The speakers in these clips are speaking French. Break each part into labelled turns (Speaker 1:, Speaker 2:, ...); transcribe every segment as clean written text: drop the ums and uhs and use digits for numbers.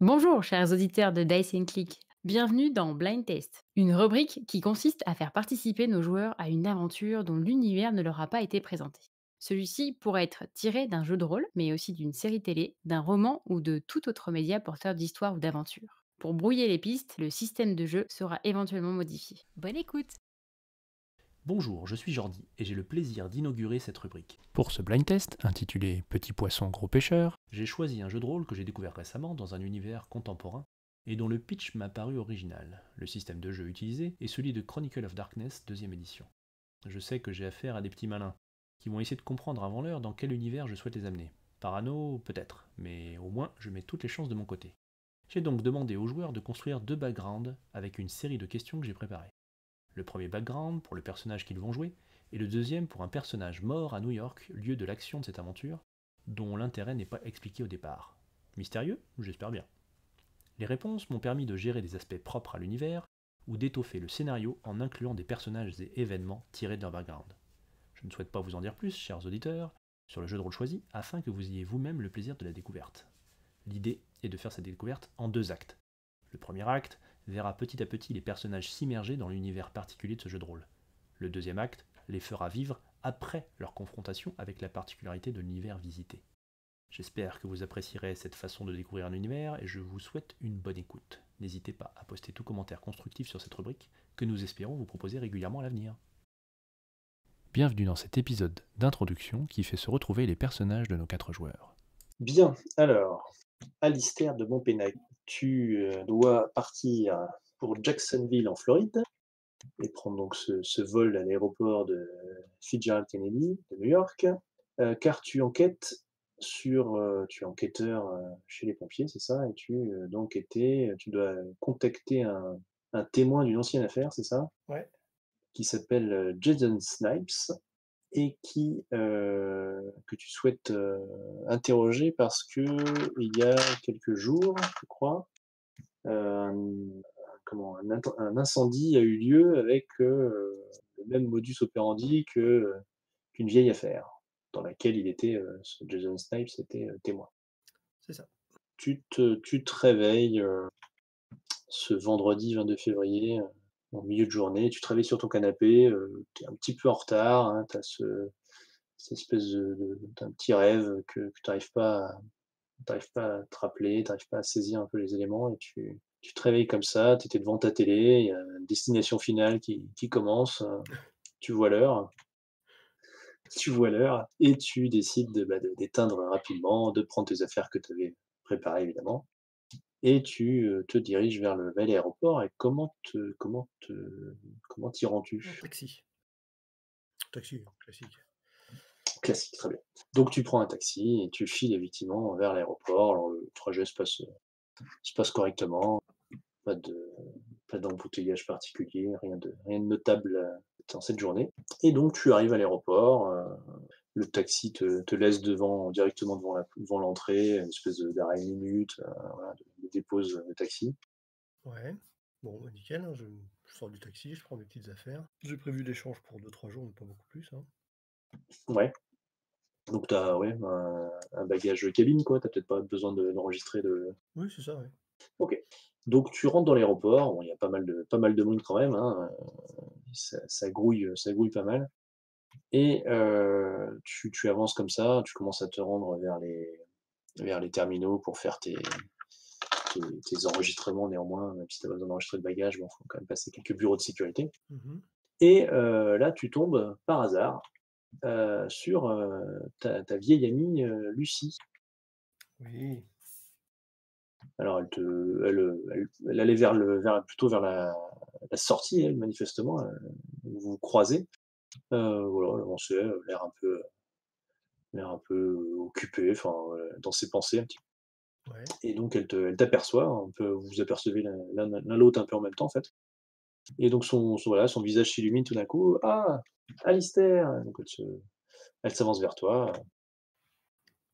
Speaker 1: Bonjour, chers auditeurs de Dice Click. Bienvenue dans Blind Test, une rubrique qui consiste à faire participer nos joueurs à une aventure dont l'univers ne leur a pas été présenté. Celui-ci pourrait être tiré d'un jeu de rôle, mais aussi d'une série télé, d'un roman ou de tout autre média porteur d'histoire ou d'aventure. Pour brouiller les pistes, le système de jeu sera éventuellement modifié. Bonne écoute.
Speaker 2: Bonjour, je suis Jordi et j'ai le plaisir d'inaugurer cette rubrique. Pour ce blind test, intitulé Petit poisson, gros pêcheur, j'ai choisi un jeu de rôle que j'ai découvert récemment dans un univers contemporain et dont le pitch m'a paru original. Le système de jeu utilisé est celui de Chronicle of Darkness 2ème édition. Je sais que j'ai affaire à des petits malins qui vont essayer de comprendre avant l'heure dans quel univers je souhaite les amener. Parano, peut-être, mais au moins je mets toutes les chances de mon côté. J'ai donc demandé aux joueurs de construire deux backgrounds avec une série de questions que j'ai préparées. Le premier background pour le personnage qu'ils vont jouer, et le deuxième pour un personnage mort à New York, lieu de l'action de cette aventure, dont l'intérêt n'est pas expliqué au départ. Mystérieux? J'espère bien. Les réponses m'ont permis de gérer des aspects propres à l'univers, ou d'étoffer le scénario en incluant des personnages et événements tirés de leur background. Je ne souhaite pas vous en dire plus, chers auditeurs, sur le jeu de rôle choisi, afin que vous ayez vous-même le plaisir de la découverte. L'idée est de faire cette découverte en deux actes. Le premier acte verra petit à petit les personnages s'immerger dans l'univers particulier de ce jeu de rôle. Le deuxième acte les fera vivre après leur confrontation avec la particularité de l'univers visité. J'espère que vous apprécierez cette façon de découvrir un univers et je vous souhaite une bonne écoute. N'hésitez pas à poster tout commentaire constructif sur cette rubrique que nous espérons vous proposer régulièrement à l'avenir. Bienvenue dans cet épisode d'introduction qui fait se retrouver les personnages de nos 4 joueurs.
Speaker 3: Bien, alors, Alistair de Montpénac, tu dois partir pour Jacksonville en Floride et prendre donc ce vol à l'aéroport de Fitzgerald Kennedy de New York, car tu enquêtes sur, tu es enquêteur chez les pompiers, c'est ça? Et tu dois contacter un témoin d'une ancienne affaire, c'est ça?
Speaker 4: Ouais.
Speaker 3: Qui s'appelle Jason Snipes et que tu souhaites interroger parce que il y a quelques jours, je crois, un, un incendie a eu lieu avec le même modus operandi qu'une vieille affaire dans laquelle ce Jason Snipes était témoin.
Speaker 4: C'est ça.
Speaker 3: Tu te réveilles ce vendredi 22 février en milieu de journée, tu te réveilles sur ton canapé, tu es un petit peu en retard, hein, tu as cette espèce d'un petit rêve que t'arrives pas à te rappeler, t'arrives pas à saisir un peu les éléments et tu te réveilles comme ça, tu étais devant ta télé, il y a une destination finale qui commence, tu vois l'heure tu vois l'heure et tu décides d'éteindre rapidement, de prendre tes affaires que tu avais préparées évidemment et te diriges vers l'aéroport et comment t'y rends-tu?
Speaker 4: Taxi. Taxi, classique.
Speaker 3: Classique, très bien. Donc tu prends un taxi et tu files effectivement vers l'aéroport. Alors le trajet se passe correctement, pas de pas d'embouteillage particulier, rien de notable, dans cette journée et donc tu arrives à l'aéroport, le taxi te laisse directement devant l'entrée, une espèce de d'arrêt minute, voilà, de dépose le taxi.
Speaker 4: Ouais. Bon, bah, nickel, hein, je sors du taxi, je prends mes petites affaires. J'ai prévu l'échange pour 2-3 jours, mais pas beaucoup plus, hein.
Speaker 3: Ouais, donc tu as, ouais, un bagage cabine quoi, tu as peut-être pas besoin d'enregistrer de
Speaker 4: Oui, c'est ça, ouais.
Speaker 3: OK. Donc tu rentres dans l'aéroport, bon il y a pas mal de monde quand même, hein, ça grouille pas mal et tu avances comme ça, tu commences à te rendre vers les terminaux pour faire tes enregistrements néanmoins, même si tu as pas besoin d'enregistrer de bagages, bon, faut quand même passer quelques bureaux de sécurité
Speaker 4: Mmh.
Speaker 3: et là tu tombes par hasard, sur, ta vieille amie, Lucie.
Speaker 4: Oui.
Speaker 3: Alors elle allait plutôt vers la sortie elle, manifestement, vous vous croisez. Voilà, elle avançait, l'air un peu occupée, enfin, dans ses pensées un petit
Speaker 4: Ouais.
Speaker 3: et donc elle t'aperçoit un peu, vous vous apercevez l'un l'autre un peu en même temps, en fait et donc voilà, son visage s'illumine tout d'un coup: «Ah! Alistair!» Donc elle s'avance vers toi,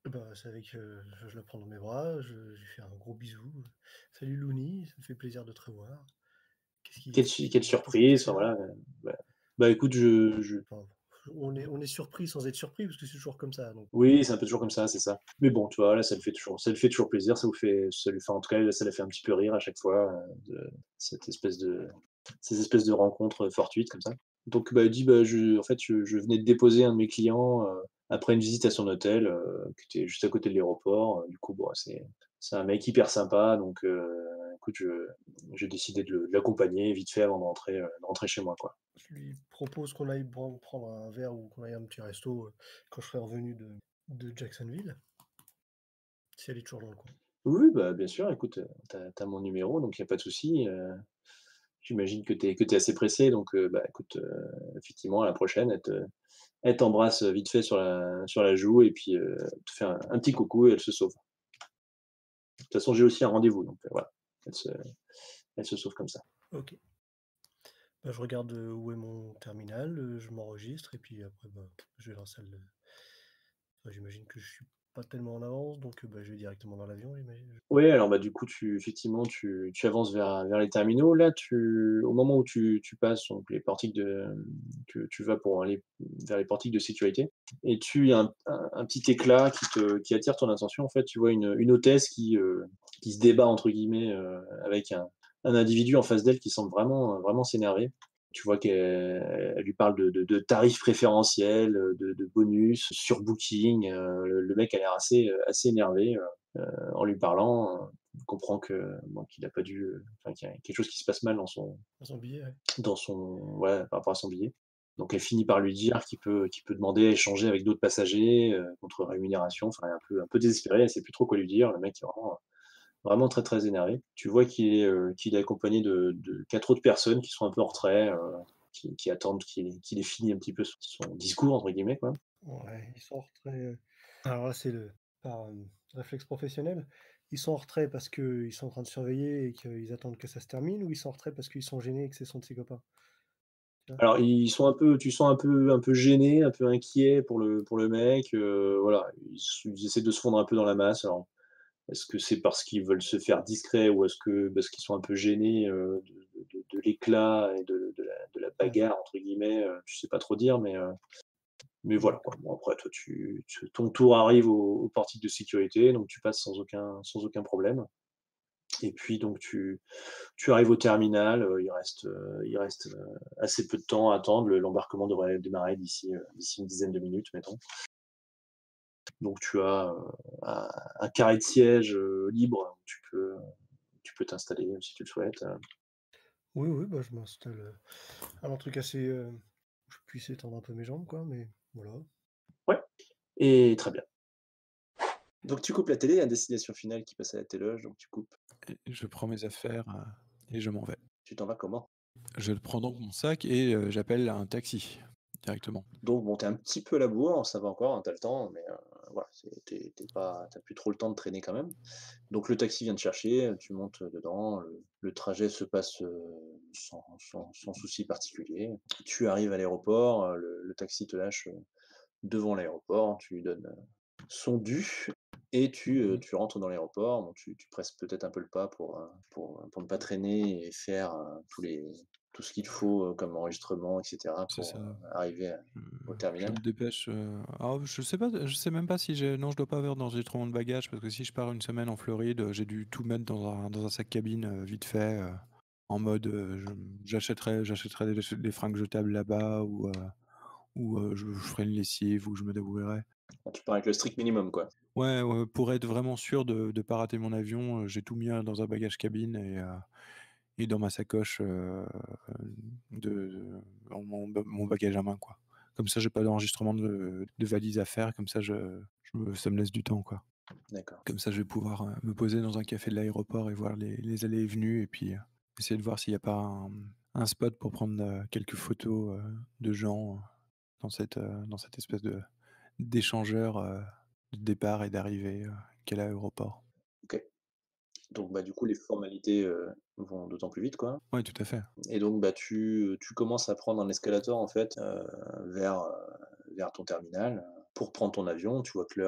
Speaker 4: Bah, c'est avec, je la prends dans mes bras, je lui fais un gros bisou. «Salut Louni, ça me fait plaisir de te revoir.
Speaker 3: quelle
Speaker 4: Qu'est-ce qui
Speaker 3: surprise,
Speaker 4: te fait
Speaker 3: enfin
Speaker 4: là?»
Speaker 3: voilà, bah écoute, je
Speaker 4: Enfin, on est surpris sans être surpris parce que c'est toujours comme ça, donc
Speaker 3: Oui, c'est un peu toujours comme ça, c'est ça. Mais bon, tu vois, là, ça lui fait toujours plaisir, ça lui fait en tout cas, ça l'a fait un petit peu rire à chaque fois, de cette espèce de ces espèces de rencontres, fortuites comme ça. Donc, bah, il dit: «Bah, je venais de déposer un de mes clients, après une visite à son hôtel, qui était juste à côté de l'aéroport, du coup, bon, c'est un mec hyper sympa, donc écoute, j'ai décidé de l'accompagner vite fait avant de rentrer chez moi, quoi».
Speaker 4: je lui propose qu'on aille prendre un verre ou qu'on aille à un petit resto, quand je serai revenu de Jacksonville, si elle est toujours dans le coin.
Speaker 3: Oui, bah, bien sûr, écoute, tu as mon numéro, donc il y a pas de souci, j'imagine que tu es assez pressé, donc bah, écoute, effectivement, à la prochaine, elle t'embrasse, vite fait sur la joue et puis, te fait un petit coucou et elle se sauve. De toute façon, j'ai aussi un rendez-vous, donc voilà, elle se elle se sauve comme ça.
Speaker 4: OK. Bah, je regarde, où est mon terminal, je m'enregistre et puis après, bah, je vais dans la salle de enfin, j'imagine que je suis pas tellement en avance donc je vais directement dans l'avion, j'imagine?
Speaker 3: Ouais, alors, bah, du coup, effectivement, tu avances vers les terminaux. Là, au moment où tu passes donc les portiques que tu vas pour aller vers les portiques de sécurité et il y a un petit éclat qui attire ton attention. En fait, tu vois une hôtesse qui se «débat» entre guillemets, avec un individu en face d'elle qui semble vraiment s'énerver. Tu vois qu'elle lui parle de tarifs préférentiels, de bonus, surbooking, le mec a l'air assez énervé, en lui parlant, on comprend que bon, qu'il a pas dû, enfin qu'il y a quelque chose qui se passe mal
Speaker 4: Dans son billet, ouais.
Speaker 3: dans son ouais, par rapport à son billet. Donc elle finit par lui dire qu'il peut demander à échanger avec d'autres passagers, contre rémunération. Enfin, elle est un peu désespérée, elle sait plus trop quoi lui dire. Le mec est vraiment très, très énervé. Tu vois qu'il est accompagné de 4 autres personnes qui sont un peu en retrait, qui attendent qu'il ait fini un petit peu son «discours» entre guillemets, quoi.
Speaker 4: Ouais, ils sont en retrait, alors là, c'est par, réflexe professionnel. Ils sont en retrait parce qu'ils sont en train de surveiller et qu'ils attendent que ça se termine ou ils sont en retrait parce qu'ils sont gênés et que ce sont de ses copains? Tu vois?
Speaker 3: Alors tu sens un peu gêné, un peu inquiet pour le mec, voilà, ils essaient de se fondre un peu dans la masse. Alors, est-ce que c'est parce qu'ils veulent se faire discrets ou est-ce que parce qu'ils sont un peu gênés, de l'éclat et de la
Speaker 4: Ouais,
Speaker 3: «bagarre» entre guillemets, je sais pas trop dire, mais voilà quoi.
Speaker 4: d'accord.
Speaker 3: Bon après toi ton tour arrive au portique de sécurité, donc tu passes sans aucun problème et puis donc tu arrives au terminal, il reste assez peu de temps à attendre. L'embarquement devrait démarrer d'ici une dizaine de minutes, mettons. Donc tu as, un carré de siège, libre où tu peux t'installer, si tu le souhaites.
Speaker 4: Oui, oui, bah, je m'installe, à un truc assez, où je puisse étendre un peu mes jambes quoi, mais voilà.
Speaker 3: Ouais et très bien. Donc tu coupes la télé, il y a destination finale qui passe à la téloge, donc tu coupes.
Speaker 5: Et je prends mes affaires, et je m'en vais.
Speaker 3: Tu t'en vas comment?
Speaker 5: Je prends donc mon sac et j'appelle un taxi, directement.
Speaker 3: Donc bon, tu es un petit peu à la bourre, ça va encore, hein, tu as le temps, mais voilà, tu pas tu plus trop le temps de traîner quand même. Donc le taxi vient te chercher, tu montes, dedans, le trajet se passe, sans souci particulier. Tu arrives à l'aéroport, le taxi te lâche, devant l'aéroport, tu lui donnes, son dû et
Speaker 5: Mmh.
Speaker 3: tu rentres dans l'aéroport. Bon, tu presses peut-être un peu le pas pour ne pas traîner et faire, tout ce qu'il faut, comme enregistrement et cetera
Speaker 5: C'est
Speaker 3: pour,
Speaker 5: ça.
Speaker 3: arriver
Speaker 5: Je
Speaker 3: au
Speaker 5: je
Speaker 3: terminal.
Speaker 5: me dépêche, je sais même pas si j'ai non, je dois pas avoir d'enregistrement de bagages parce que si je pars une semaine en Floride, j'ai dû tout mettre dans un sac cabine, vite fait, en mode, j'achèterai des fringues jetables là-bas ou je ferai une lessive ou je me débrouillerai.
Speaker 3: Bon, tu pars avec le strict minimum, quoi.
Speaker 5: Ouais, ouais, pour être vraiment sûr de pas rater mon avion, j'ai tout mis, dans un bagage cabine et dans ma sacoche, de dans mon bagage à main, quoi. Comme ça, j'ai pas d'enregistrement de valise à faire, comme ça ça me laisse du temps, quoi.
Speaker 3: D'accord.
Speaker 5: Comme ça, je vais pouvoir, me poser dans un café de l'aéroport et voir les allées et venues et puis, essayer de voir s'il y a pas un spot pour prendre, quelques photos, de gens, dans cette espèce d'échangeur, de départ et d'arrivée, qu'est l'aéroport.
Speaker 3: OK. Donc bah, du coup, les formalités, vont d'autant plus vite, quoi
Speaker 5: Ouais, tout à fait.
Speaker 3: et donc bah, tu commences à prendre un escalator, en fait, vers ton terminal, pour prendre ton avion. Tu vois que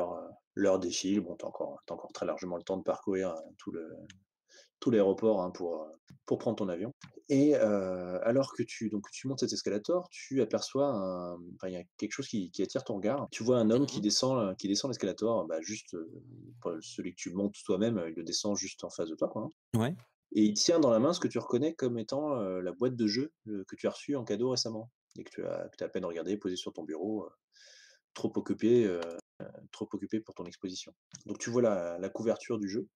Speaker 3: l'heure défile. Bon, tu as encore très largement le temps de parcourir, tout l'aéroport, hein, pour prendre ton avion. Et alors que tu montes cet escalator, tu aperçois il y a quelque chose qui attire ton regard. Tu vois un homme
Speaker 1: Mmh.
Speaker 3: qui descend l'escalator, bah, juste, celui que tu montes toi-même, il le descend juste en face de toi, quoi, hein.
Speaker 5: Ouais.
Speaker 3: Et il tient dans la main ce que tu reconnais comme étant, la boîte de jeu, que tu as reçue en cadeau récemment et que tu as à peine regardé, posée sur ton bureau, trop occupé, heu, trop occupé pour ton exposition. Donc tu vois la couverture du jeu,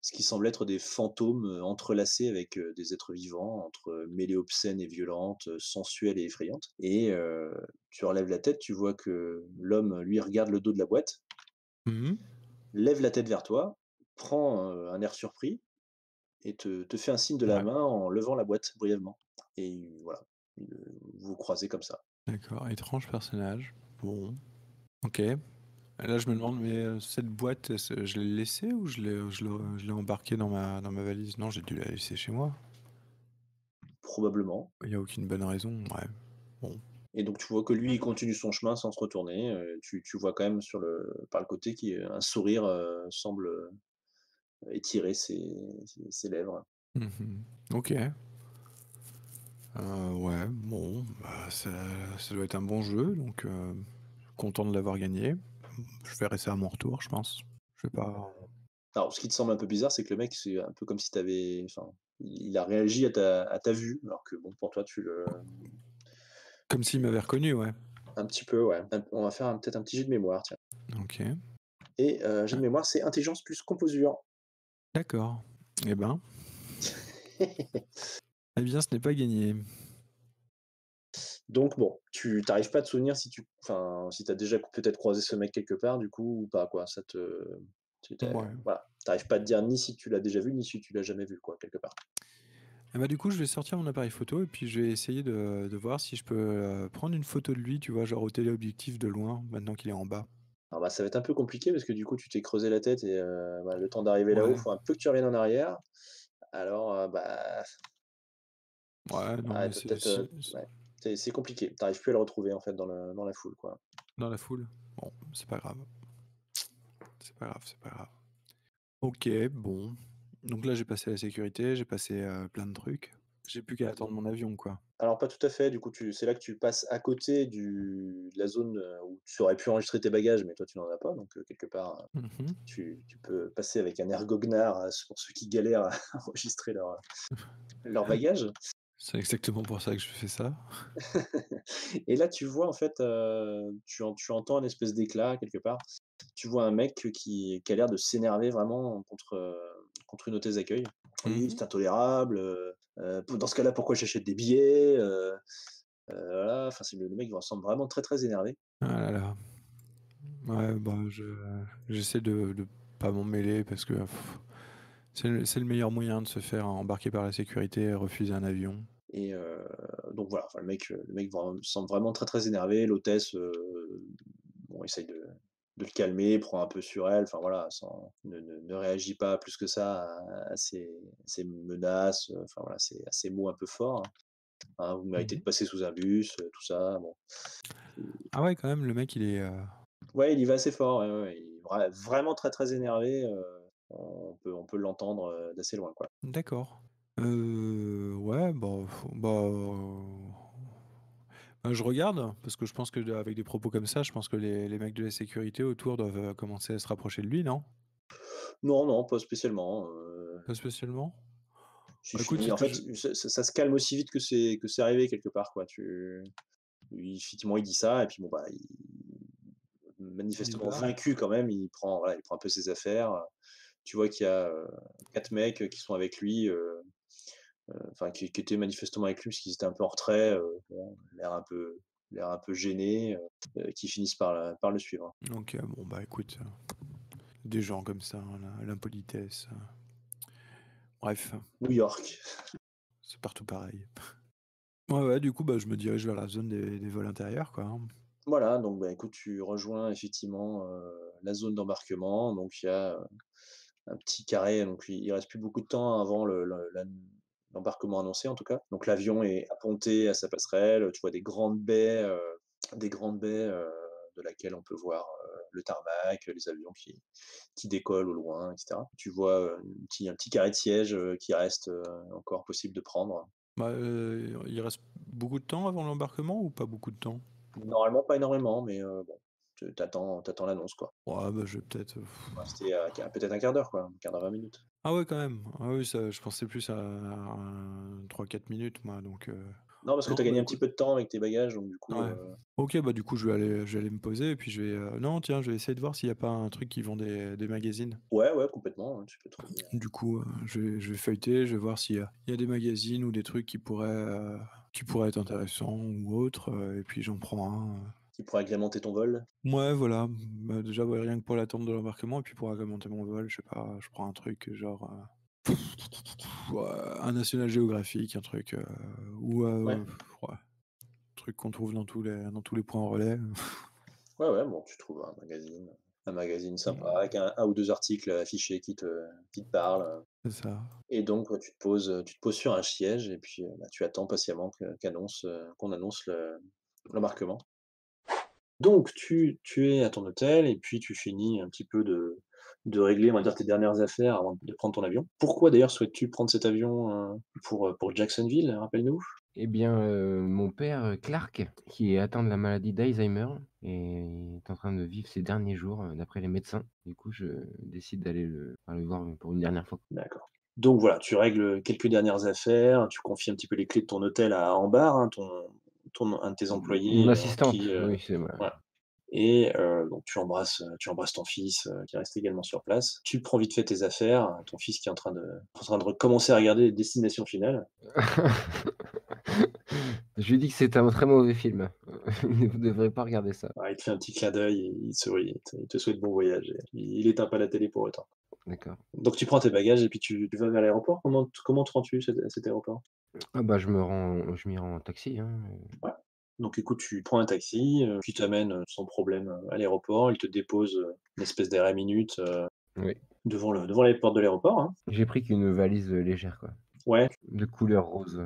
Speaker 3: ce qui semble être des fantômes, entrelacés avec, des êtres vivants, entre mêlées obscènes et violentes, sensuelles et effrayantes. Et tu relèves la tête, tu vois que l'homme, lui, regarde le dos de la boîte,
Speaker 5: Mmh.
Speaker 3: lève la tête vers toi, prend, un air surpris et te fait un signe de la
Speaker 5: Ouais.
Speaker 3: main en levant la boîte brièvement. Et voilà, vous vous croisez comme ça.
Speaker 5: D'accord, étrange personnage. Bon, OK. Là, je me demande, mais cette boîte, je l'ai laissée ou je l'ai embarquée dans ma valise? Non, j'ai dû la laisser chez moi.
Speaker 3: Probablement.
Speaker 5: Il y a aucune bonne raison, ouais. Bon.
Speaker 3: Et donc tu vois que lui, il continue son chemin sans se retourner, tu vois quand même par le côté un sourire, semble, étirer ses lèvres.
Speaker 5: Mmh. OK. Ouais, bon, bah, ça doit être un bon jeu, donc content de l'avoir gagné. Je verrai ça à mon retour, je pense. Je vais pas
Speaker 3: Alors ce qui te semble un peu bizarre, c'est que le mec, c'est un peu comme si t'avais, enfin, il a réagi à ta vue, alors que bon, pour toi,
Speaker 5: comme s'il m'avait reconnu, ouais.
Speaker 3: un petit peu, ouais. On va faire peut-être un petit jet de mémoire, tiens.
Speaker 5: OK.
Speaker 3: Et jet de
Speaker 5: Ah,
Speaker 3: mémoire, c'est intelligence plus composure.
Speaker 5: d'accord. Eh ben eh bien, ce n'est pas gagné.
Speaker 3: Donc bon, tu t'arrives pas à te souvenir si tu as déjà peut-être croisé ce mec quelque part du coup ou pas quoi?
Speaker 5: Ouais.
Speaker 3: Voilà, t'arrives pas à te dire ni si tu l'as déjà vu, ni si tu l'as jamais vu quoi, quelque part.
Speaker 5: Et bah, du coup, je vais sortir mon appareil photo et puis je vais essayer de voir si je peux, prendre une photo de lui, tu vois? Genre au téléobjectif de loin, maintenant qu'il est en bas.
Speaker 3: Alors bah, ça va être un peu compliqué parce que du coup tu t'es creusé la tête et bah, le temps d'arriver là-haut,
Speaker 5: Ouais.
Speaker 3: faut un peu que tu reviennes en arrière. Alors, bah,
Speaker 5: Ouais, non,
Speaker 3: ouais,
Speaker 5: mais
Speaker 3: peut-être, ouais, c'est compliqué. T'arrives plus à le retrouver en fait dans la foule quoi.
Speaker 5: dans la foule. Bon, c'est pas grave. C'est pas grave, c'est pas grave. OK, bon. Donc là, j'ai passé la sécurité, j'ai passé, plein de trucs. J'ai plus qu'à attendre mon avion, quoi.
Speaker 3: Alors pas tout à fait, du coup c'est là que tu passes à côté de la zone, où tu aurais pu enregistrer tes bagages, mais toi tu n'en as pas, donc quelque part,
Speaker 5: Mmh.
Speaker 3: tu peux passer avec un air goguenard, pour ceux qui galèrent à enregistrer leurs bagages.
Speaker 5: C'est exactement pour ça que je fais ça.
Speaker 3: Et là tu vois en fait, tu entends une espèce d'éclat quelque part. Tu vois un mec qui a l'air de s'énerver vraiment contre une hôtesse d'accueil. «Oui,
Speaker 5: Mmh.
Speaker 3: c'est intolérable, dans ce cas-là, pourquoi j'achète des billets?» Voilà, enfin le mec il semble vraiment très, très énervé.
Speaker 5: Ah là là. Ouais, bah, j'essaie de pas m'en mêler parce que c'est le meilleur moyen de se faire embarquer par la sécurité et refuser un avion.
Speaker 3: Et donc voilà, enfin le mec semble vraiment très, très énervé. L'hôtesse, bon essaye de le calmer, prend un peu sur elle, enfin voilà, sans ne réagit pas plus que ça à ses menaces, enfin voilà, à ses mots un peu forts, hein. Hein, vous méritez de
Speaker 5: Mmh.
Speaker 3: passer sous un bus, tout ça, bon.
Speaker 5: Ah ouais, quand même, le mec, il est,
Speaker 3: Ouais, il y va assez fort, ouais, ouais, ouais, il est vraiment très, très énervé, on peut l'entendre, d'assez loin, quoi.
Speaker 5: d'accord. Ouais, bah, je regarde parce que je pense que avec des propos comme ça, je pense que les mecs de la sécurité autour doivent, commencer à se rapprocher de lui, non?
Speaker 3: Non, non, pas spécialement,
Speaker 5: Pas spécialement?
Speaker 3: c'est
Speaker 5: Bah, écoute,
Speaker 3: fini.
Speaker 5: c'est
Speaker 3: En
Speaker 5: ce que
Speaker 3: fait,
Speaker 5: je
Speaker 3: ça se calme aussi vite que c'est arrivé quelque part, quoi. Effectivement, il dit ça et puis bon, bah,
Speaker 5: il se
Speaker 3: manifestement
Speaker 5: barre?
Speaker 3: vaincu quand même, il prend un peu ses affaires, tu vois qu'il y a, 4 mecs, qui sont avec lui, enfin qui étaient manifestement avec lui parce qu'ils étaient un peu en retrait, bon, l'air un peu gêné, qui finissent par le suivre.
Speaker 5: OK, bon, bah, écoute, des gens comme ça, hein, l'impolitesse, bref,
Speaker 3: New York.
Speaker 5: c'est partout pareil. Ouais, ouais, du coup, bah, je me dirige vers la zone des vols intérieurs, quoi, hein.
Speaker 3: Voilà, donc bah, écoute, tu rejoins effectivement, la zone d'embarquement, donc il y a, un petit carré, donc il reste plus beaucoup de temps avant l'embarquement annoncé en tout cas. Donc l'avion est apponté à sa passerelle, tu vois des grandes baies, de laquelle on peut voir, le tarmac, les avions qui décollent au loin, etc. Tu vois un petit carré de siège qui reste encore possible de prendre.
Speaker 5: Bah, il reste beaucoup de temps avant l'embarquement ou pas beaucoup de temps?
Speaker 3: Normalement, pas énormément, mais bon, t'attends l'annonce, quoi.
Speaker 5: Ouais, bah, je vais peut-être,
Speaker 3: Il va rester peut-être un quart d'heure, quoi, un quart d'heure, 20 minutes.
Speaker 5: ah ouais, quand même. Ah oui, ça je pensais plus à 3-4 minutes moi, donc
Speaker 3: Non, parce que
Speaker 5: non,
Speaker 3: tu as
Speaker 5: bah,
Speaker 3: gagné un petit
Speaker 5: écoute,
Speaker 3: peu de temps avec tes bagages, donc du coup,
Speaker 5: ouais. OK, bah, du coup, je vais aller me poser et puis je vais, non, tiens, je vais essayer de voir s'il y a pas un truc qui vend des magazines.
Speaker 3: ouais, ouais, complètement, hein, tu peux trouver.
Speaker 5: Du coup, je vais feuilleter, je vais voir s'il y a des magazines ou des trucs qui pourraient être intéressants ou autres, et puis j'en prends un,
Speaker 3: Qui pourrait agrémenter ton vol.
Speaker 5: Ouais, voilà, bah, déjà, ouais, rien que pour l'attente de l'embarquement et puis pour agrémenter mon vol, je sais pas, je prends un truc, genre, ouais, un National Geographic, un truc, ou
Speaker 3: Ouais,
Speaker 5: ouais, truc qu'on trouve dans tous les points relais.
Speaker 3: ouais, ouais, bon, tu trouves un magazine sympa avec un ou 2 articles affichés qui te parlent.
Speaker 5: C'est ça.
Speaker 3: Et donc, tu te poses sur un siège et puis, bah, tu attends patiemment qu'on annonce l'embarquement. Donc tu es à ton hôtel et puis tu finis un petit peu de régler, on va dire, tes dernières affaires avant de prendre ton avion. Pourquoi d'ailleurs souhaites-tu prendre cet avion, pour Jacksonville, rappelle-nous?
Speaker 6: Eh bien, mon père, Clark, qui est atteint de la maladie d'Alzheimer et est en train de vivre ses derniers jours, d'après les médecins. Du coup, je décide d'aller le voir pour une dernière fois.
Speaker 3: D'accord. Donc voilà, tu règles quelques dernières affaires, tu confies un petit peu les clés de ton hôtel à Ambar, hein, un de tes
Speaker 6: Mon
Speaker 3: employés,
Speaker 6: assistante, oui, c'est vrai.
Speaker 3: voilà. Et donc tu embrasses ton fils, qui reste également sur place. Tu prends vite fait tes affaires, ton fils qui est en train de recommencer à regarder Destination Finale.
Speaker 6: Je lui dis que c'est un très mauvais film. Vous ne devrez pas regarder ça.
Speaker 3: Alors il te fait un petit clin d'œil et il sourit, il te souhaite bon voyage et il éteint pas la télé pour autant.
Speaker 6: D'accord.
Speaker 3: Donc tu prends tes bagages et puis tu vas vers l'aéroport. Comment te rends-tu à cet aéroport?
Speaker 6: Ah bah, je m'y rends en taxi, hein,
Speaker 3: Ouais. Donc écoute, tu prends un taxi, qui t'amène, sans problème, à l'aéroport. Il te dépose, une espèce d'arrêt minute,
Speaker 6: oui.
Speaker 3: devant les portes de l'aéroport, hein.
Speaker 6: J'ai pris qu'une valise, légère, quoi,
Speaker 3: Ouais,
Speaker 6: de couleur rose.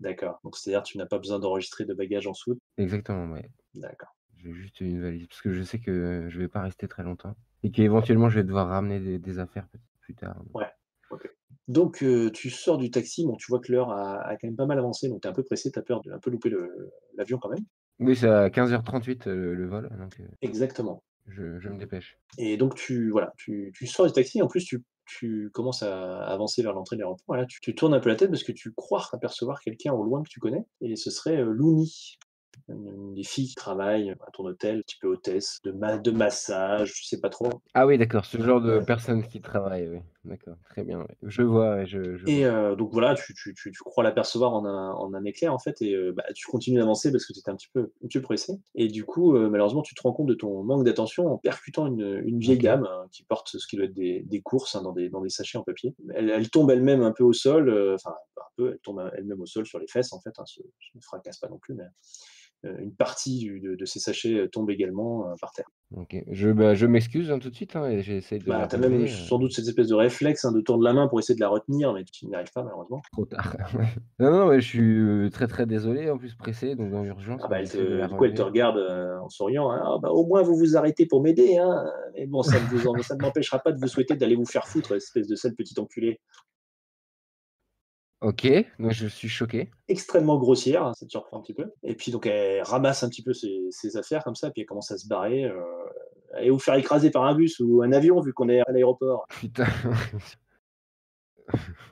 Speaker 3: d'accord. Donc c'est-à-dire tu n'as pas besoin d'enregistrer de bagages en soute?
Speaker 6: Exactement, ouais.
Speaker 3: D'accord.
Speaker 6: J'ai juste une valise parce que je sais que je vais pas rester très longtemps et qu'éventuellement je vais devoir ramener des affaires peut-être plus tard.
Speaker 3: Ouais, OK. Donc tu sors du taxi, bon tu vois que l'heure a quand même pas mal avancé, donc tu es un peu pressé, tu as peur de un peu louper l'avion quand même?
Speaker 6: Oui, c'est à 15h38, le vol, donc
Speaker 3: Exactement.
Speaker 6: je me dépêche.
Speaker 3: Et donc tu sors du taxi, en plus tu commences à avancer vers l'entrée de l'aéroport et là tu tournes un peu la tête parce que tu crois apercevoir quelqu'un au loin que tu connais et ce serait, Louni. Une des filles qui travaillent à ton hôtel, un petit peu hôtesse, de massage, je sais pas trop.
Speaker 6: Ah oui, d'accord, ce genre de
Speaker 3: Ouais.
Speaker 6: personne qui travaille, oui. D'accord, très bien, ouais. Je vois, ouais, je
Speaker 3: Et
Speaker 6: vois.
Speaker 3: donc voilà, tu crois l'apercevoir en un éclair, en fait et bah, tu continues d'avancer parce que tu étais un petit peu pressé et du coup, malheureusement, tu te rends compte de ton manque d'attention en percutant une vieille
Speaker 6: OK.
Speaker 3: dame, qui porte ce qui doit être des courses, hein, dans des sachets en papier. Elle tombe elle-même un peu au sol, enfin, pas un peu, elle tombe elle-même au sol sur les fesses, en fait, hein, se fracasse pas non plus, mais une partie de ces sachets, tombe également, par terre.
Speaker 6: OK. Je m'excuse, hein, tout de suite, hein, et j'essaie de
Speaker 3: Bah,
Speaker 6: la
Speaker 3: tu as même
Speaker 6: relever,
Speaker 3: sans doute cette espèce de réflexe, hein, de tendre la main pour essayer de la retenir, mais tu n'y arrives pas malheureusement.
Speaker 6: trop tard. Ouais. Non, non, mais je suis, très, très désolé, en plus pressé, donc dans l'urgence,
Speaker 3: Ah
Speaker 6: mais
Speaker 3: bah,
Speaker 6: j'essaie de la
Speaker 3: du coup, elle te
Speaker 6: relever.
Speaker 3: regarde, en souriant, hein: «Ah bah, au moins vous vous arrêtez pour m'aider, hein, mais bon ça ne m'empêchera pas de vous souhaiter d'aller vous faire foutre, espèce de sale petit enculé».
Speaker 6: OK, moi je suis choqué.
Speaker 3: Extrêmement grossière, hein, ça te surprend un petit peu et puis donc elle ramasse un petit peu ses affaires comme ça, puis elle commence à se barrer, aller vous faire écraser par un bus ou un avion vu qu'on est à l'aéroport.
Speaker 6: Putain.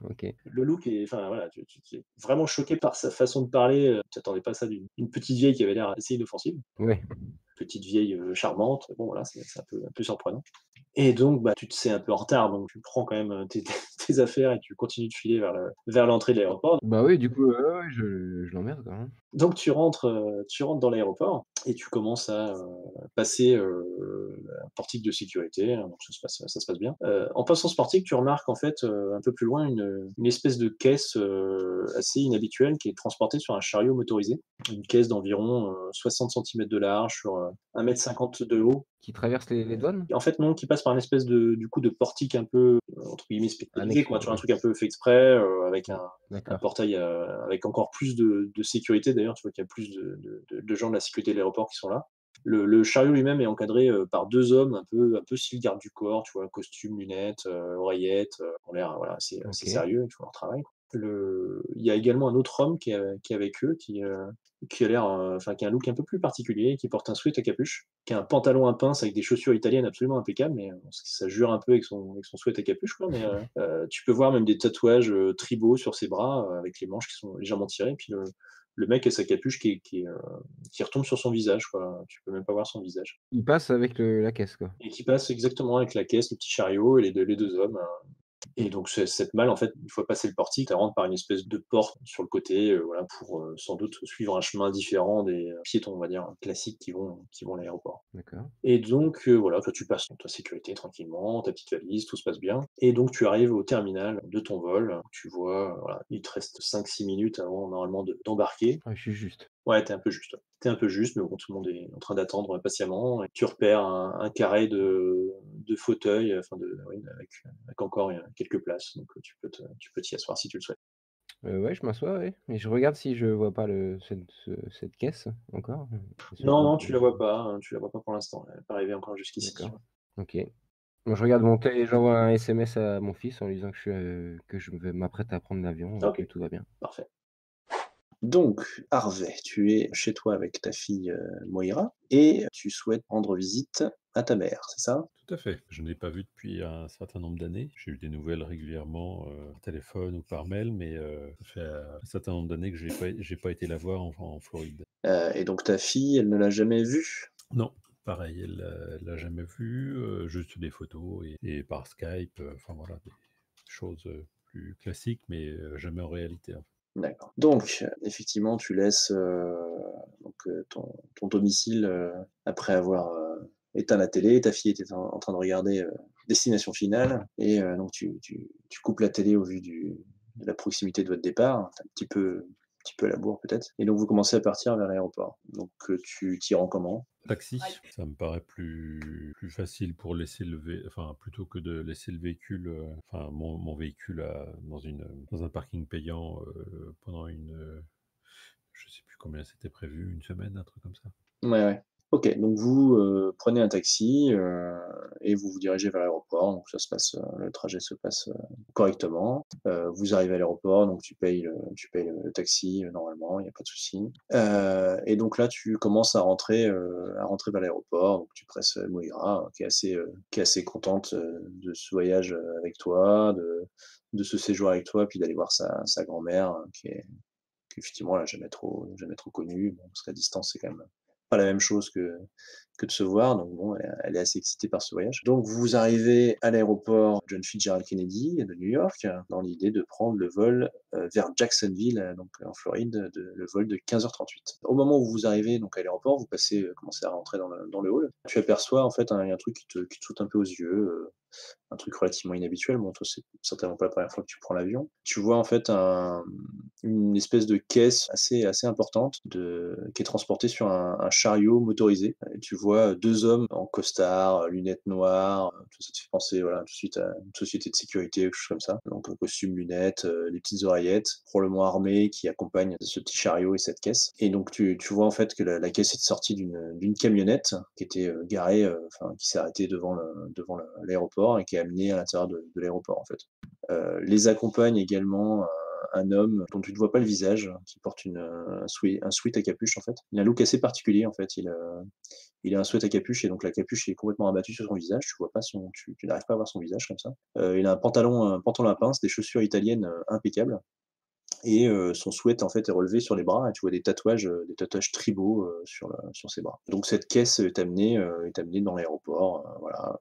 Speaker 6: OK.
Speaker 3: Le look est enfin voilà, tu es vraiment choqué par sa façon de parler, tu t'attendais pas à ça d'une petite vieille qui avait l'air assez inoffensive.
Speaker 6: Ouais.
Speaker 3: Petite vieille, charmante, bon voilà, c'est un peu surprenant et donc bah, tu te sais un peu en retard, donc tu prends quand même, tes tes affaires et tu continues de filer vers l'entrée de l'aéroport.
Speaker 6: Bah oui, du coup, ouais, ouais, je l'emmerde, quoi, hein.
Speaker 3: Donc tu rentres dans l'aéroport et tu commences à, passer, un portique de sécurité, hein, donc ça se passe bien. En passant ce portique, tu remarques en fait, un peu plus loin une espèce de caisse, assez inhabituelle qui est transportée sur un chariot motorisé. Une caisse d'environ, 60 centimètres de large sur, 1,50 m de haut.
Speaker 6: Qui traverse les douanes?
Speaker 3: Et en fait non, qui passe par une espèce du coup de portique un peu, entre guillemets «spécialisé»
Speaker 6: Annexe,
Speaker 3: quoi, tu vois? Un
Speaker 6: oui.
Speaker 3: truc un peu fait exprès, avec
Speaker 6: Mmh.
Speaker 3: un
Speaker 6: D'accord.
Speaker 3: portail, avec encore plus de sécurité d'ailleurs, tu vois qu'il y a plus de gens de la sécurité de l'aéroport qui sont là. Le chariot lui-même est encadré par 2 hommes un peu style garde du corps, tu vois? Costume, lunettes, oreillettes, ont l'air, voilà, assez
Speaker 6: OK.
Speaker 3: sérieux, ils font leur travail. Il y a également un autre homme qui est avec eux, qui a l'air, enfin, qui a un look un peu plus particulier, qui porte un sweat à capuche, qui a un pantalon à pince avec des chaussures italiennes absolument impeccables, mais bon, ça jure un peu avec son sweat à capuche, quoi, mais tu peux voir même des tatouages, tribaux sur ses bras, avec les manches qui sont légèrement tirées, puis le mec a sa capuche qui retombe sur son visage, quoi. Tu peux même pas voir son visage
Speaker 6: Il passe avec la caisse, quoi?
Speaker 3: et qui passe exactement avec la caisse, le petit chariot et les deux hommes, et donc cette malle, en fait, une fois passé le portique, elle rentre par une espèce de porte sur le côté, voilà, pour, sans doute suivre un chemin différent des, piétons, on va dire, classiques qui vont à l'aéroport.
Speaker 6: D'accord.
Speaker 3: Et donc, voilà, toi tu passes dans ta sécurité tranquillement, ta petite valise, tout se passe bien et donc tu arrives au terminal de ton vol. Tu vois, voilà, il te reste 5-6 minutes avant normalement d'embarquer.
Speaker 6: Ouais, je suis juste.
Speaker 3: Ouais, tu un peu juste, ouais. Tu un peu juste, mais bon, tout le monde est en train d'attendre patiemment et tu repères un carré de fauteuils, enfin oui, avec encore, quelques places, donc tu peux t'y asseoir si tu le souhaites.
Speaker 6: Ouais, je m'assois, ouais, et je regarde si je vois pas cette caisse encore, sur
Speaker 3: Non,
Speaker 6: le
Speaker 3: non, tu la vois pas, tu la vois pas pour l'instant, elle est pas arrivée encore jusqu'ici.
Speaker 6: d'accord. OK. Moi, je regarde mon tel et j'envoie un SMS à mon fils en lui disant que je vais m'apprête à prendre l'avion et
Speaker 3: OK,
Speaker 6: que tout va bien.
Speaker 3: parfait. Donc, Harvey, tu es chez toi avec ta fille, Moira et tu souhaites rendre visite à ta mère, c'est ça?
Speaker 2: Tout à fait. Je ne l'ai pas vu depuis un certain nombre d'années. J'ai eu des nouvelles régulièrement, par téléphone ou par mail, mais ça fait, un certain nombre d'années que j'ai pas été la voir en Floride.
Speaker 3: Et donc ta fille, elle ne l'a jamais vue?
Speaker 2: Non, pareil, elle, l'a jamais vu, juste des photos et par Skype, enfin voilà, des choses, plus classiques, mais jamais en réalité, en fait.
Speaker 3: D'accord. Donc, effectivement, tu laisses, donc, ton domicile, après avoir, éteint la télé. Ta fille était en train de regarder, Destination Finale et donc tu coupes la télé au vu de la proximité de votre départ. Tu un petit peu à la bourre peut-être et donc vous commencez à partir vers l'aéroport. Donc, tu t'y rends comment?
Speaker 2: Taxi, ça me paraît plus facile pour laisser enfin, plutôt que de laisser le véhicule, enfin mon véhicule dans un parking payant, pendant je sais plus combien c'était prévu, une semaine, un truc comme ça?
Speaker 3: Ouais, ouais. OK, donc vous, prenez un taxi, et vous vous dirigez vers l'aéroport, donc le trajet se passe, correctement. Vous arrivez à l'aéroport, donc tu payes le taxi, normalement, il y a pas de souci. Et donc là, tu commences à rentrer vers l'aéroport, donc tu presses, Moira, qui est assez contente, de ce voyage, avec toi, de ce séjour avec toi, puis d'aller voir sa grand-mère, qu'effectivement elle a jamais trop connue. Bon, parce qu'à distance, c'est quand même pas la même chose que de se voir, donc bon, elle est assez excitée par ce voyage. Donc vous arrivez à l'aéroport John Fitzgerald Kennedy de New York, dans l'idée de prendre le vol, vers Jacksonville, donc en Floride, le vol de 15h38. Au moment où vous arrivez donc à l'aéroport, commencez à rentrer dans le hall. Tu aperçois en fait il y a un truc qui te saute un peu aux yeux, un truc relativement inhabituel. Bon, toi, c'est certainement pas la première fois que tu prends l'avion. Tu vois en fait une espèce de caisse assez importante qui est transportée sur un chariot motorisé. Et tu vois 2 hommes en costard, lunettes noires, tout ça te fait penser, voilà, tout de suite à une société de sécurité, quelque chose comme ça. Donc costume, lunettes, des petites oreillettes, probablement armés, qui accompagnent ce petit chariot et cette caisse. Et donc tu vois en fait que la caisse est sortie d'une camionnette qui était, garée, enfin qui s'est arrêtée devant l'aéroport et qui est amenée à l'intérieur de l'aéroport en fait. Les accompagne également, un homme dont tu ne vois pas le visage, qui porte un sweat à capuche en fait. Il a un look assez particulier en fait. Il a un sweat à capuche et donc la capuche est complètement abattue sur son visage. Tu n'arrives pas à voir son visage comme ça. Il a un pantalon à pince, des chaussures italiennes, impeccables et son sweat en fait est relevé sur les bras et tu vois des tatouages tribaux, sur ses bras. Donc cette caisse est amenée dans l'aéroport, voilà,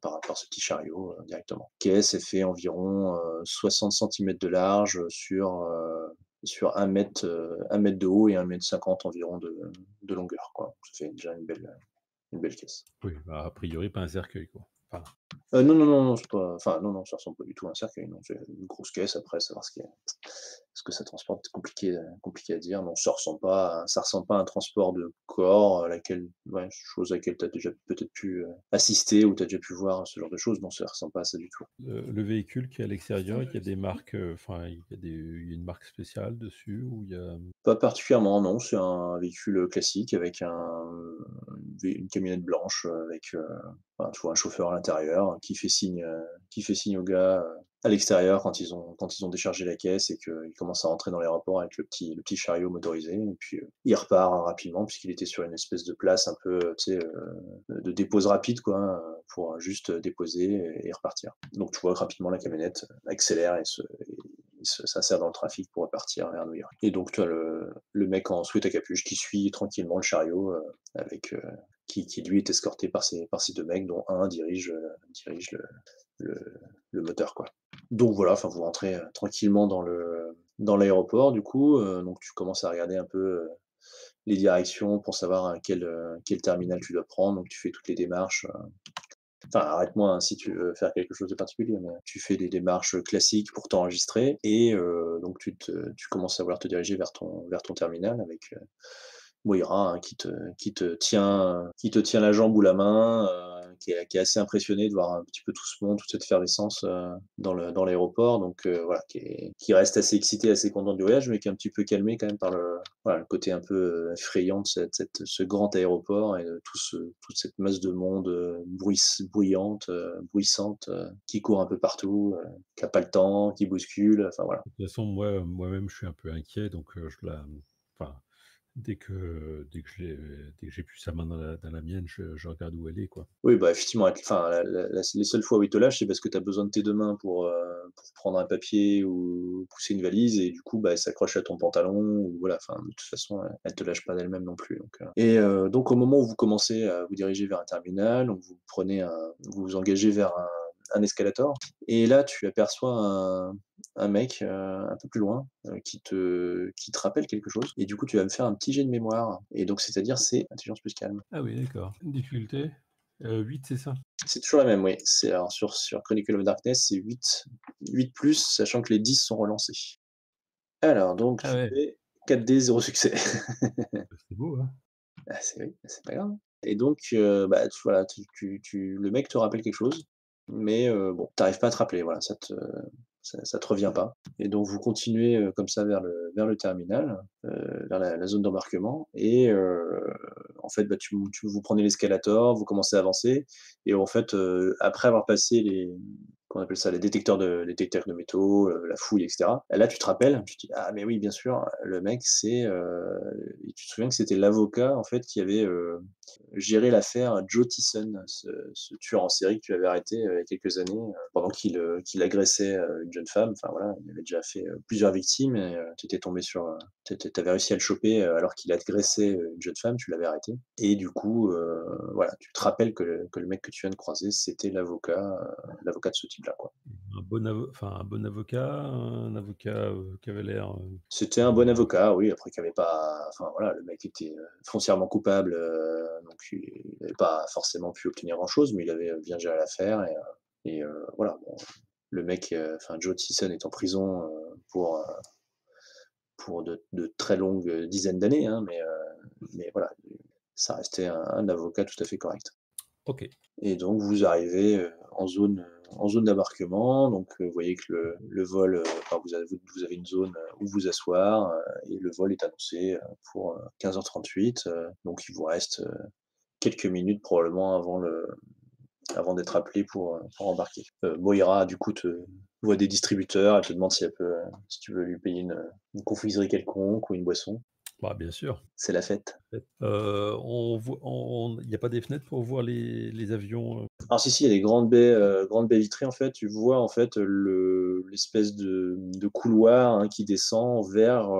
Speaker 3: par ce petit chariot, directement. Caisse, elle fait environ, 60 centimètres de large, sur 1 mètre de haut et 1,50 m environ de longueur, quoi. Ça fait déjà une belle caisse.
Speaker 2: Oui, bah, a priori pas un cercueil, quoi. Enfin,
Speaker 3: Non, non, non, non, c'est pas enfin, non, non, ça ressemble pas du tout à un cercueil, non, c'est une grosse caisse. Après savoir ce que ça transporte, c'est compliqué à dire. Non, ça ressemble pas à un transport de corps, à laquelle ouais, chose à laquelle tu as déjà peut-être pu, assister ou tu as déjà pu voir ce genre de choses. Non, ça ressemble pas à ça du tout.
Speaker 7: Le véhicule qui est à l'extérieur, il y a des marques, enfin, il y a une marque spéciale dessus ou il y a
Speaker 3: Pas particulièrement, non, c'est un véhicule, classique avec une camionnette blanche, avec, enfin, tu vois, un chauffeur à l'intérieur qui fait signe aux gars, à l'extérieur quand ils ont déchargé la caisse et qu'ils commencent à rentrer dans l'aéroport avec le petit chariot motorisé et puis, il repart rapidement puisqu'il était sur une espèce de place un peu, tu sais, de dépose rapide quoi, pour juste déposer et repartir. Donc tu vois rapidement la camionnette accélère et s'insère dans le trafic pour repartir vers New York. Et donc tu as le mec en sweat à capuche qui suit tranquillement le chariot, avec, qui lui est escorté par ces 2 mecs dont un dirige le le moteur quoi. Donc voilà, enfin vous rentrez, tranquillement dans l'aéroport du coup, donc tu commences à regarder un peu, les directions pour savoir, quel terminal tu dois prendre, donc tu fais toutes les démarches, enfin, arrête-moi, hein, si tu veux faire quelque chose de particulier, mais tu fais des démarches classiques pour t'enregistrer et donc tu commences à vouloir te diriger vers ton terminal avec, Moira, hein, qui te tient la jambe ou la main, qui est assez impressionné de voir un petit peu tout ce monde, toute cette effervescence, dans l'aéroport donc voilà, qui reste assez excité, assez content du voyage, mais qui est un petit peu calmé quand même par le côté un peu, effrayant de ce grand aéroport et de toute cette masse de monde, bruyante, bruissante, qui court un peu partout, qui a pas le temps, qui bouscule, enfin voilà.
Speaker 7: de toute façon, moi-même, je suis un peu inquiet, donc enfin, dès que j'ai plus sa main dans la mienne, je regarde où elle est, quoi.
Speaker 3: Oui, bah, effectivement, enfin, les seules fois où il te lâche, c'est parce que tu as besoin de tes 2 mains pour prendre un papier ou pousser une valise et du coup, bah, elle s'accroche à ton pantalon ou voilà, enfin, de toute façon, elle te lâche pas d'elle-même non plus donc au moment où vous commencez à vous diriger vers un terminal, donc vous vous engagez vers un escalator et là, tu aperçois un mec, un peu plus loin, qui te rappelle quelque chose et du coup, tu vas me faire un petit jet de mémoire et donc c'est-à-dire, c'est intelligence plus calme.
Speaker 7: Ah oui, d'accord. Difficulté? 8, c'est ça?
Speaker 3: C'est toujours la même, oui. C'est alors sur Chronicle of Darkness, c'est 8+, sachant que les 10 sont relancés. Alors donc
Speaker 7: Ah
Speaker 3: tu
Speaker 7: ouais,
Speaker 3: fais 4D, 0 succès.
Speaker 7: c'est beau, hein?
Speaker 3: Ah c'est oui, c'est pas grave. Et donc bah, voilà, le mec te rappelle quelque chose, mais bon, tu arrives pas à te rappeler, voilà, ça te revient pas. Et donc vous continuez, comme ça vers le terminal, vers la zone d'embarquement et en fait, bah, vous prenez l'escalator, vous commencez à avancer et en fait, après avoir passé comment on appelle ça? Les détecteurs de métaux, la fouille et cetera. Là, tu te rappelles, tu te dis: «Ah mais oui, bien sûr, le mec c'est, et tu te souviens que c'était l'avocat en fait qui avait, géré l'affaire Joe Thiessen, ce tueur en série que tu avais arrêté, il y a quelques années, pendant qu'il agressait, une jeune femme. Enfin voilà, il avait déjà fait, plusieurs victimes et tu étais tombé sur, tu avais réussi à le choper, alors qu'il agressait, une jeune femme, tu l'avais arrêté et du coup, voilà, tu te rappelles que le mec que tu viens de croiser, c'était l'avocat de ce type-là, quoi.
Speaker 7: Un bon avocat, un avocat, qui avait l'air,
Speaker 3: C'était un bon avocat, oui, après qui avait pas enfin voilà, le mec était, foncièrement coupable, donc il n'avait pas forcément pu obtenir grand-chose, mais il avait, bien géré l'affaire et voilà, bon, le mec, enfin Joe Thiessen est en prison, pour de très longues, dizaines d'années, hein, mais voilà, ça restait un avocat tout à fait correct.
Speaker 7: OK.
Speaker 3: Et donc vous arrivez, en zone d'embarquement, donc vous voyez que le vol, enfin vous avez une zone, où vous asseoir, et le vol est annoncé, pour, 15h38, donc il vous reste, quelques minutes probablement avant d'être appelé pour embarquer. Moira du coup te voit des distributeurs, elle te demande si tu veux lui payer une confiserie quelconque ou une boisson.
Speaker 7: Bah, bien sûr.
Speaker 3: C'est la fête.
Speaker 7: Il y a pas des fenêtres pour voir les avions,
Speaker 3: Alors si, il y a des grandes baies vitrées en fait, tu vois en fait, l'espèce de couloir, hein, qui descend vers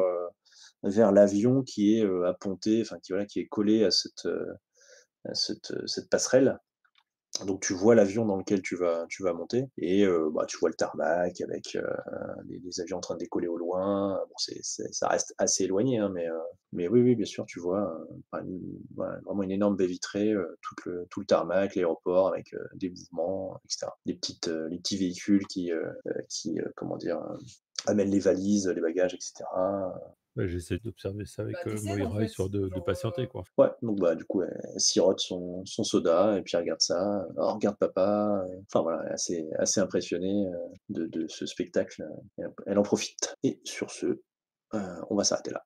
Speaker 3: l'avion qui est, apponté, enfin qui voilà, qui est collé à cette passerelle Donc tu vois l'avion dans lequel tu vas monter et bah, tu vois le tarmac avec, les avions en train de décoller au loin. Bon, ça reste assez éloigné, hein, mais oui, oui, bien sûr, tu vois, enfin, voilà, vraiment une énorme baie vitrée, tout le tarmac, l'aéroport avec, des mouvements et cetera. Les petits véhicules qui, comment dire? Amènent les valises, les bagages et cetera.
Speaker 7: Ouais, j'essaie d'observer ça avec,
Speaker 8: Bah, tu en
Speaker 7: Moira,
Speaker 8: fait.
Speaker 7: histoire de
Speaker 8: Genre,
Speaker 7: patienter, quoi.
Speaker 3: Ouais, donc bah, du coup, elle sirote son soda et puis elle regarde ça. «Oh regarde papa», enfin voilà, elle est assez impressionnée, de ce spectacle, et elle en profite et sur ce, on va s'arrêter là.